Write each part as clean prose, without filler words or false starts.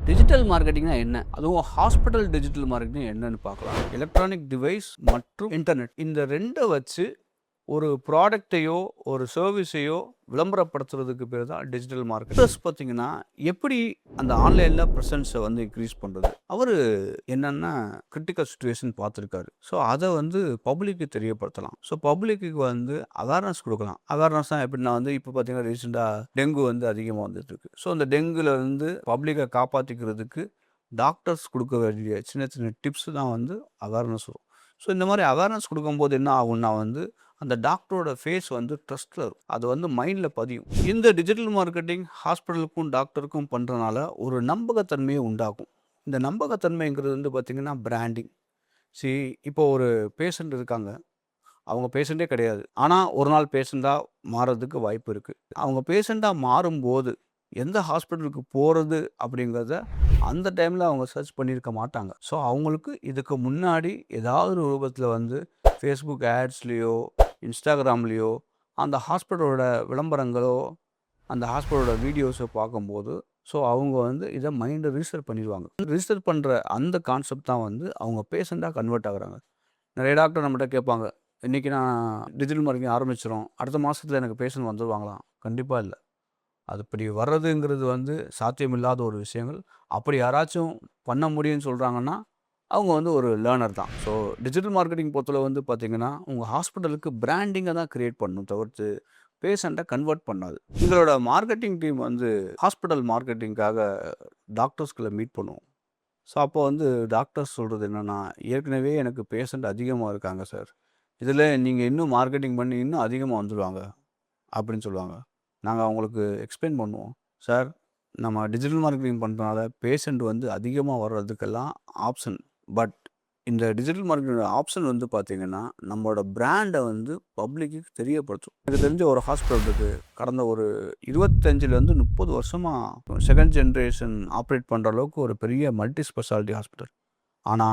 Digital மார்க்கெட்டிங்னா என்ன? அதுவும் hospital digital marketing என்னன்னு பார்க்கலாம். எலக்ட்ரானிக் டிவைஸ் மற்றும் இன்டர்நெட் இந்த 2 வச்சு ஒரு ப்ராடக்ட்டையோ, ஒரு சர்விஸையோ விளம்பரப்படுத்துறதுக்கு பேர் தான் டிஜிட்டல் மார்க்கெட்டிங். பார்த்தீங்கன்னா, எப்படி அந்த ஆன்லைன்ல பிரசன்ஸ வந்து இன்க்ரீஸ் பண்றது? அவரு என்னன்னா கிரிட்டிக்கல் சிச்சுவேஷன் பார்த்துருக்காரு. ஸோ, அத வந்து பப்ளிக்கு தெரியப்படுத்தலாம். ஸோ, பப்ளிக்கு வந்து அவேர்னஸ் குடுக்கலாம். அவேர்னஸ்னா எப்படின்னா வந்து இப்ப பார்த்தீங்கன்னா, ரீசென்ட்டா டெங்கு வந்து அதிகமா வந்துட்டு இருக்கு. ஸோ, அந்த டெங்குல இருந்து பப்ளிக்க காப்பாத்திக்கிறதுக்கு டாக்டர்ஸ் குடுக்க வேண்டிய சின்ன சின்ன டிப்ஸ் தான் வந்து அவேர்னஸ் வரும். ஸோ, இந்த மாரி அவேர்னஸ் குடுக்கும்போது என்ன ஆகும்னா வந்து அந்த டாக்டரோட ஃபேஸ் வந்து ட்ரஸ்ட்ல இருக்கும். அது வந்து மைண்ட்ல பதியும். இந்த டிஜிட்டல் மார்க்கெட்டிங் ஹாஸ்பிட்டலுக்கும், டாக்டருக்கும் பண்றனால ஒரு நம்பகத்தன்மைய உண்டாக்கும். இந்த நம்பகத்தன்மைங்கிறது வந்து பார்த்தீங்கன்னா, பிராண்டிங். இப்போ ஒரு பேஷண்ட் இருக்காங்க. அவங்க பேஷண்ட்டே கிடையாது. ஆனா, ஒரு நாள் பேஷண்ட்டா மாறதுக்கு வாய்ப்பு இருக்கு. அவங்க பேஷண்ட்டா மாறும்போது, எந்த ஹாஸ்பிட்டலுக்கு போறது அப்படிங்கிறத அந்த டைம்ல அவங்க சர்ச் பண்ணியிருக்க மாட்டாங்க. ஸோ, அவங்களுக்கு இதுக்கு முன்னாடி ஏதாவது ஒரு ரூபத்தில வந்து Facebook ஆட்ஸ்லயோ, Instagramலயோ அந்த ஹாஸ்பிட்டலோட விளம்பரங்களோ, அந்த ஹாஸ்பிட்டலோட வீடியோஸோ பார்க்கும்போது, ஸோ அவங்க வந்து இத மைண்ட்ல ரிஜிஸ்டர் பண்ணிருவாங்க. ரிஜிஸ்டர் பண்ற அந்த கான்செப்ட் தான் வந்து அவங்க பேஷண்ட்டா கன்வெர்ட் ஆகுறாங்க. நெறைய டாக்டர் நம்மட்ட கேட்பாங்க. இன்னைக்கு நான் டிஜிட்டல் மார்க்கெட்டிங் ஆரம்பிச்சுரும். அடுத்த மாசத்துல எனக்கு பேஷண்ட் வந்துருவாங்களா? கண்டிப்பா இல்ல. அது அப்படி வர்றதுங்கிறது வந்து சாத்தியமில்லாத ஒரு விஷயங்கள். அப்படி யாராச்சும் பண்ண முடியும்னு சொல்றாங்கன்னா, அவங்க வந்து ஒரு லேர்னர் தான். ஸோ டிஜிட்டல் மார்க்கெட்டிங் பொறுத்தளவு வந்து பார்த்தீங்கன்னா, உங்க ஹாஸ்பிட்டலுக்கு பிராண்டிங்க தான் கிரியேட் பண்ணணும் தவிர்த்து, பேஷண்ட்ட கன்வெர்ட் பண்ணாது. எங்களோட மார்க்கெட்டிங் டீம் வந்து ஹாஸ்பிட்டல் மார்க்கெட்டிங்காக டாக்டர்ஸ்கள மீட் பண்ணுவோம். ஸோ அப்போ வந்து டாக்டர்ஸ் சொல்றது என்னன்னா, "ஏற்கனவே எனக்கு பேஷண்ட் அதிகமா இருக்காங்க சார். இதில நீங்க இன்னும் மார்க்கெட்டிங் பண்ணி இன்னும் அதிகமா வந்துருவாங்க." அப்படின்னு சொல்லுவாங்க. நாங்க அவங்களுக்கு எக்ஸ்ப்ளைன் பண்ணுவோம். "சார், நம்ம டிஜிட்டல் மார்க்கெட்டிங் பண்றனால பேஷண்ட் வந்து அதிகமா வர்றதுக்கெல்லாம் ஆப்ஷன். பட் இந்த டிஜிட்டல் மார்க்கெட்டிங் ஆப்ஷன் வந்து பார்த்தீங்கன்னா, நம்மளோட பிராண்ட வந்து பப்ளிக்கு தெரியப்படுத்தும்." எனக்கு தெரிஞ்ச ஒரு ஹாஸ்பிட்டல் இருக்கு. கடந்த ஒரு 25லேருந்து 30 வருஷமா 2ண்ட் ஜெனரேஷன் ஆப்பரேட் பண்ற அளவுக்கு ஒரு பெரிய மல்டி ஸ்பெஷாலிட்டி ஹாஸ்பிட்டல். ஆனா,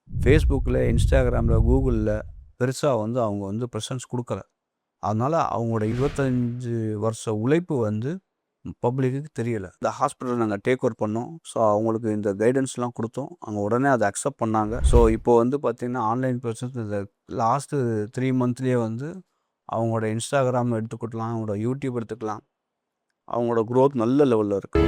Facebookல, Instagramல, Googleல பெருசா வந்து அவங்க வந்து பிரசன்ஸ் குடுக்கல. அதனால அவங்களோட 25 வருஷ உழைப்பு வந்து பப்ளிக்குக்கு தெரியல. இந்த ஹாஸ்பிட்டல நாங்க டேக் ஓவர் பண்ணோம். ஸோ, அவங்களுக்கு இந்த கைடன்ஸ்லாம் குடுத்தோம். அவங்க உடனே அத அக்செப்ட் பண்ணாங்க. ஸோ, இப்போ வந்து பார்த்தீங்கன்னா, ஆன்லைன் பிரசன்ஸ் இந்த லாஸ்ட்டு 3 மந்த்லயே வந்து அவங்களோட Instagram எடுத்துக்கலாம், அவங்களோட YouTube எடுத்துக்கலாம். அவங்களோட குரோத் நல்ல லெவல்ல இருக்கு.